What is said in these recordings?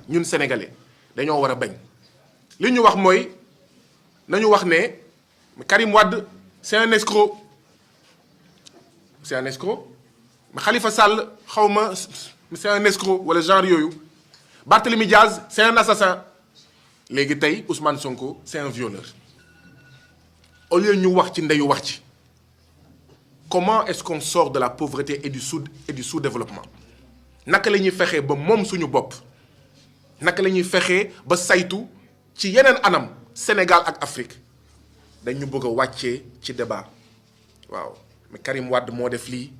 ñun sénégalais dañoo war a bañ li ñu wax mooy nañu wax ne Karim Wade c'est un escroc mais Khalifa Sall xaw ma c'est un escroc wala genre yooyu Barthélemy Diaz c'est un assassin léegi tey Ousmane Sonko c'est un violeur au lieu ñu wax ci ndeyu wax ci comment est-ce qu'on sort de la pauvreté et du sous-développement naka la ñuy fexee ba moom suñu bopp naka la ñuy fexee ba saytu ci yeneen anam Sénégal ak Afrique dañu bëgg a wàccee ci débat waaw mais Karim Wade moo def lii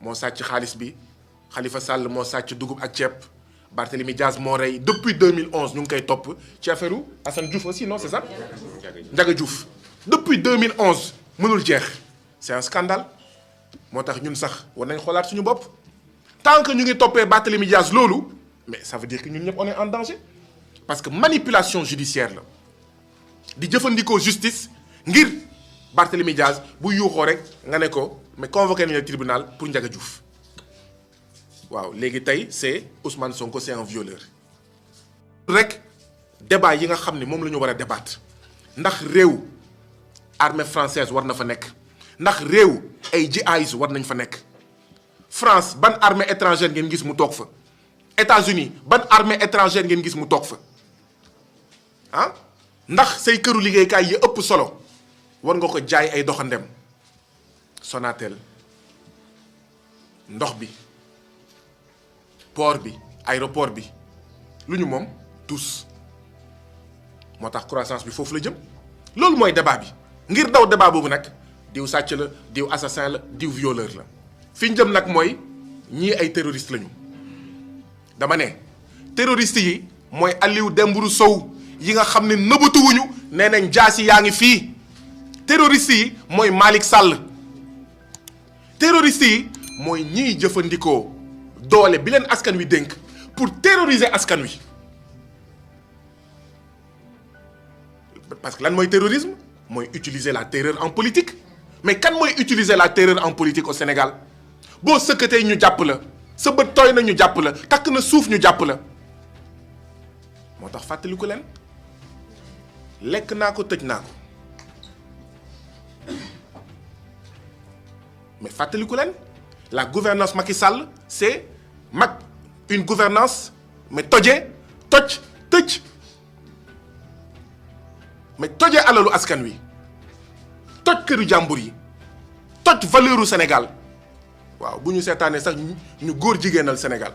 moo sàcc xaalis bi Khalifa Sall moo sàcc dugub ak ceeb Barthélemy Diaz moo rey depuis 2011 ñu ngi koy topp ci affaire u Assane Diouf aussi non c'est ça Ndiaga Diouf depuis 2011 mënul jeex c'est un scandale moo tax ñun sax war nañ xoolaat suñu bopp tant que ñu ngi toppee Barthélemy Diaz loolu mais ça veut dire que ñun ñëpp on est en danger parce que manipulation judiciaire la di jëfandikoo justice ngir Barthélemy Diaz bu yuuxoo rek nga ne ko mais convoqué nañu le tribunal pour Ndiaga Diouf waaw léegi tey c'est Ousmane Sonko c'est un violeur rek débat yi nga xam ne moom la ñu war a débattre ndax réew armée française war na fa nekk ndax réew ay GIs war nañ fa nekk France ban armée étrangère ngeen gis mu toog fa États-Unis ban armée étrangère ngeen gis mu toog fa ah ndax say këru liggéeykaay yi ëpp solo war nga ko jaay ay doxandem Sonatel ndox bi port bi aéroport bi lu ñu moom tous moo tax croissance bi foofu la jëm loolu mooy débat bi ngir daw débat boobu nag diw sàcc la diw assassin la diw violeur la fi ñu jëm nag mooy ñii ay terroriste lañu dama ne terroriste yi mooy Aliou Dembourou Sow yi nga xam ne nëbbatuwuñu nee nañ jaasi yaa ngi fii terroriste yi mooy Malick Sall terroriste yi mooy ñiy jëfandikoo doole bi leen askan wi dénk pour terroriser askan wi parce que lan mooy terrorisme mooy utiliser la terreur en politique mais kan mooy utiliser la terreur en politique au Sénégal boo sëkkatee ñu jàpp la sa bët tooy na ñu jàpp la takk na suuf ñu jàpp la moo tax fàttaliku leen lekk naa ko tëj naa ko mais fàttaliku leen la gouvernance Macky Sall c'est une gouvernance mais toj mais tojee alalu askan wi toj këru jàmbur yi toj valeuru Sénégal waaw bu ñu seetaanee sax ñu góor jigéenal Sénégal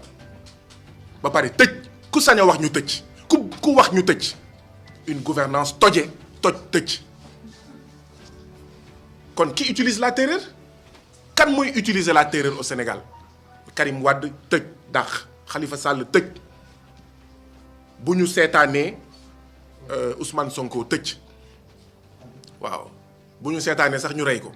ba pare tëj ku sañ a wax ñu tëj ku wax ñu tëj une gouvernance toj tëj kon qui utilise la terreur kan mooy utiliser la terreur au Sénégal Karim Wade tëj dàq Khalifa Sall tëj bu ñu seetaanee Ousmane Sonko tëj waaw bu ñu seetaanee sax ñu rey ko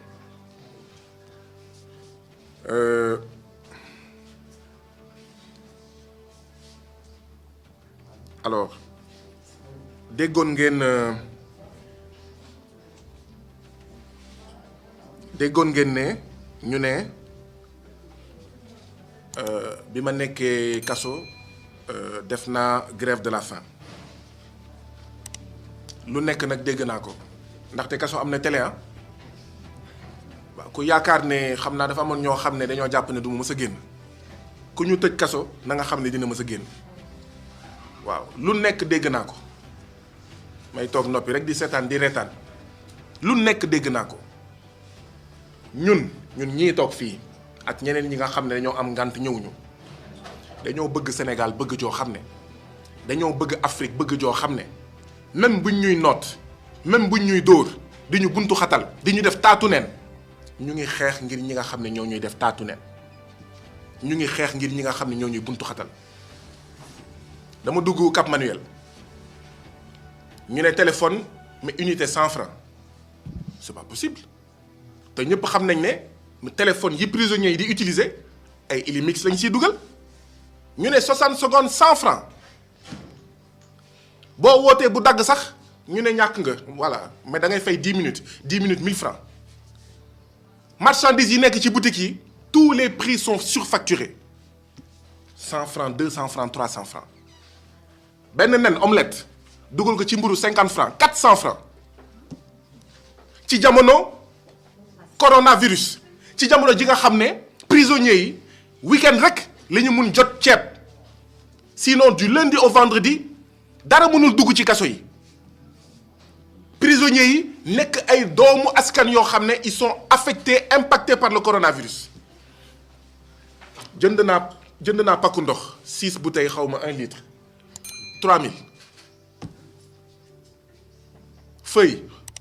alors déggoon ngeen ne ñu ne bi ma nekkee kaso def naa grève de la faim lu nekk nag dégg naa ko ndaxte kaso am na télé ah waaw ku yaakaar ne xam naa dafa amoon ñoo xam ne dañoo jàpp ne du ma mës a génn ku ñu tëj kaso na nga xam ne dina mës a génn waaw lu nekk dégg naa ko may toog noppi rek di seetaan di reetaan lu nekk dégg naa ko ñun ñii toog fii ak ñeneen ñi nga xam ne dañoo am ngànt ñëwuñu dañoo bëgg Sénégal bëgg joo xam ne dañoo bëgg Afrique bëgg joo xam ne même buñ ñuy noot même buñ ñuy dóor di ñu buntu xatal di ñu def taatu neen ñu ngi xeex ngir ñi nga xam ne ñoo ñuy def taatu neen ñu ngi xeex ngir ñi nga xam ne ñoo ñuy buntu xatal dama dugg Cap Manuel ñu ne téléphone mais unité 100 francs c'est pas possible te ñëpp xam nañ ne téléphone yi prisonniers yi di utiliser ay Illimix lañ siy dugal ñu ne 60 secondes 100 francs boo wootee bu dagg sax ñu ne ñàkk nga voilà mais da ngay fay 10 minutes 1000 francs marchandises yi nekk ci boutique yi tous les prix sont surfacturés 100 francs 200 francs 300 francs benn nen omelette dugal ko ci mburu 50 francs 400 francs ci jamono coronavirus ci jamono ji nga xam ne prisonniers yi week-end rek la ñu mun jot ceeb sinon du lundi au vendredi dara mënul dugg ci kaso yi prisonniers yi nekk ay doomu askan yoo xam ne ils sont affectés impactés par le coronavirus jënd naa pakku ndox 6 bouteilles xaw ma 1 litre 3000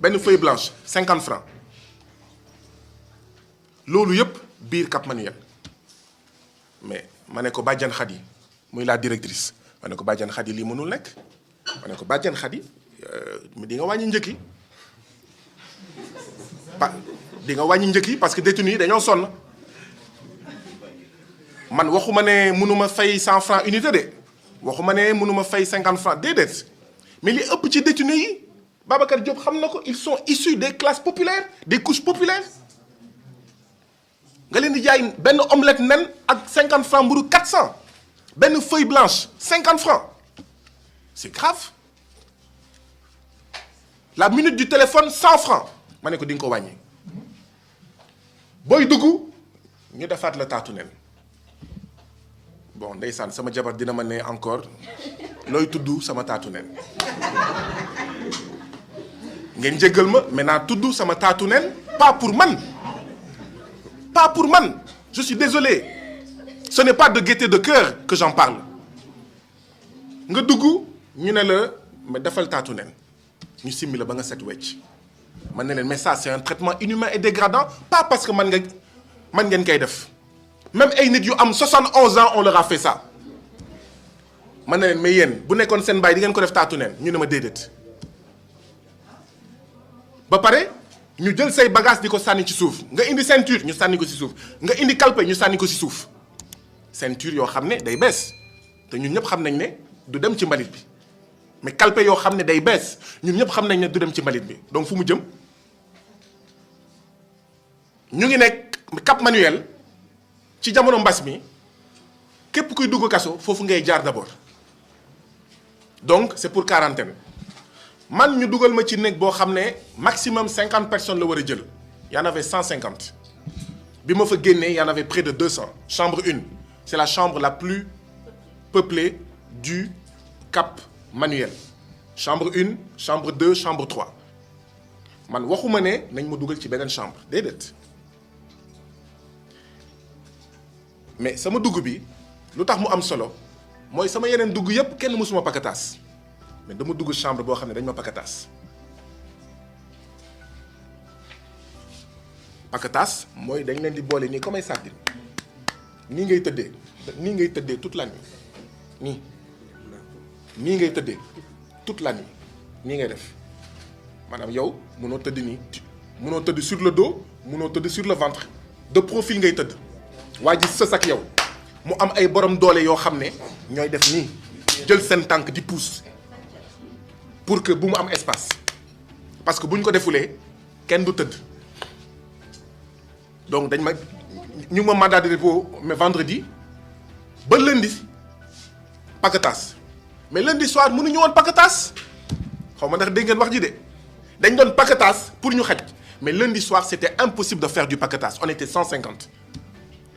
benn feuille blanche 50 francs loolu yëpp biir Cap Manuel mais ma ne ko Badiane Khady muy la directrice ma ne ko Badiane Khady lii mënul nekk ma ne ko Badiane Khady di nga wàññi njëkk yi di nga wàññi njëkk yi parce que détenus yi dañoo sonn man waxuma ne mënuma fay 100 francs unité de waxuma ne mënuma fay 50 francs déedéet mais li ëpp ci détenus yi Babacar Diop xam na ko ils sont issus des classes populaires des couches populaires nga leen di jaay benn omelette nen ak 50 francs mburu 400 benn feuille blanche 50 francs c'est grave la minute du téléphone 100 francs ma ne ko di nga ko wàññi booy dugg ñu defaat la taatu nen bon ndeysaan sama jabar dina ma ne encore looy tudd sama taatu nen ngeen jéggal ma maintenant tudd sama taatu nen pas pour man je suis désolé ce n'est pas de gaieté de cœur que j'en parle nga dugg ñu ne la mais defal taatu nen ñu simmi la ba nga set wecc man ne leen mais ça c'est un traitement inhumain et dégradant pas parce que man ngeen koy def même ay nit yu am 71 ans on leur a fait ça man ne leen mais yéen bu nekkoon seen baay di ngeen ko def taatu nen ñu ne ma déedéet ba pare ñu jël say bagage di ko sànni ci suuf nga indi ceinture ñu sànni ko ci suuf nga indi calpe ñu sànni ko ci suuf ceinture yoo xam ne day bees te ñun ñëpp xam nañ ne du dem ci mbalit bi mais calpe yoo xam ne day bees ñun ñëpp xam nañ ne du dem ci mbalit bi donc fu mu jëm ñu ngi nekk Cap Manuel ci jamono mbas mi képp kuy dugg kaso foofu ngay jaar d'abord donc c'est pour quarantaine man ñu dugal ma ci néeg boo xam ne maximum 50 personnes la war a jël y en avait 150 bi ma fa génnee y en avait près de 200 chambre 1 c'est la chambre la plus peuplée du Cap Manuel chambre 1 chambre 2 chambre 3 man waxuma ne nañ ma dugal ci beneen chambre déedéet mais sama dugg bi lu tax mu am solo mooy sama yeneen dugg yépp kenn mësuma pakataas mais dama dugg chambre boo xam ne dañ ma pakataas mooy dañ leen di boole nii comme ay sardine nii ngay tëddee toute la nuit nii ngay tëddee toute la nuit nii ngay def maanaam yow mënoo tëdd nii mënoo tëdd sur le dos mënoo tëdd sur le ventre de profil ngay tëdd waa ji sës ak yow mu am ay borom doole yoo xam ne ñooy def nii jël seen tànk di pousse pour que bu mu am espace parce que bu ñu ko defulee kenn du tëdd donc dañ ma ñu ma mandat de dépôt mais vendredi ba lundi paquetage mais lundi soir mënuñu woon paquetage xaw ma ndax dégg ngeen wax ji de dañ doon paquetage pour ñu xaj mais lundi soir c'était impossible de faire du paquetage on était 150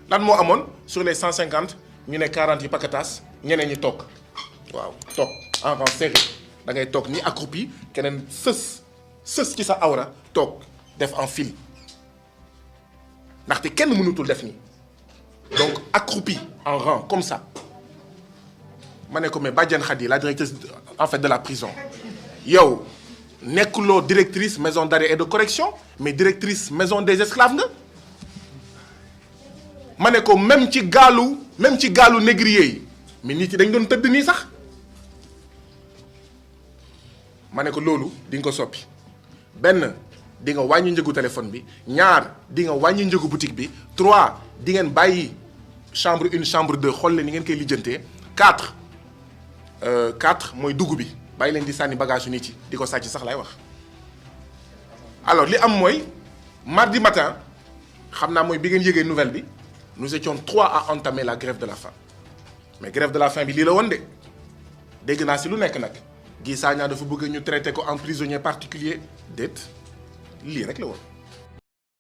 lan moo amoon sur les 150 ñu ne 40 yi paquetage ñeneen ñi toog waaw toog en rang serré da ngay toog ni accroupi keneen sës ci sa awra toog def en file ndaxte kenn mënutul def nii donc accroupi en rang comme ça ma ne ko mais Badiane Khady la directrice en fait de la prison yow nekkuloo directrice maison d'arrêt et de correction mais directrice maison des esclaves nga ma ne ko même ci gaalu négrier yi mais nit yi dañ doon tëdd nii sax ma ne ko loolu di nga ko soppi benn di nga wàññi njëgu téléphone bi ñaar di nga wàññi njëgu boutique bi 3 di ngeen bàyyi chambre 1 chambre 2 xool leen ni ngeen koy lijjantee 4 mooy dugg bi bàyyi leen di sànni bagage yu nit yi di ko sàcc sax lay wax. alors li am mooy mardi matin xam naa mooy bi ngeen yëgee nouvelle bi nous étions 3 à entamer la grève de la faim mais grève de la faim bi lii la woon de dégg naa si lu nekk nag Guy Sagna dafa bëgg ñu traité ko en prisonnier particulier déet lii rek la woon